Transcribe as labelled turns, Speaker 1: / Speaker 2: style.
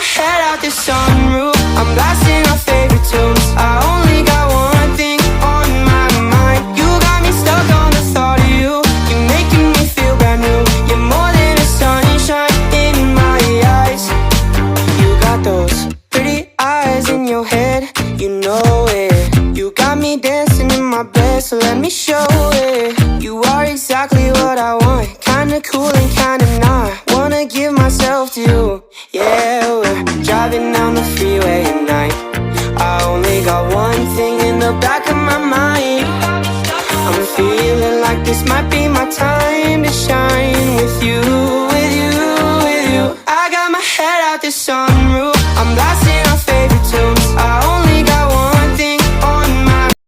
Speaker 1: my head out the sunroof, I'm blasting our favorite tunes. I only got one thing on my mind. You got me stuck on the thought of you. You're making me feel brand new. You're more than a sunshine in my eyes. You got those pretty eyes in your head, you know it. You got me dancing in my bed, so let me show it. You are exactly what I want, kinda cool and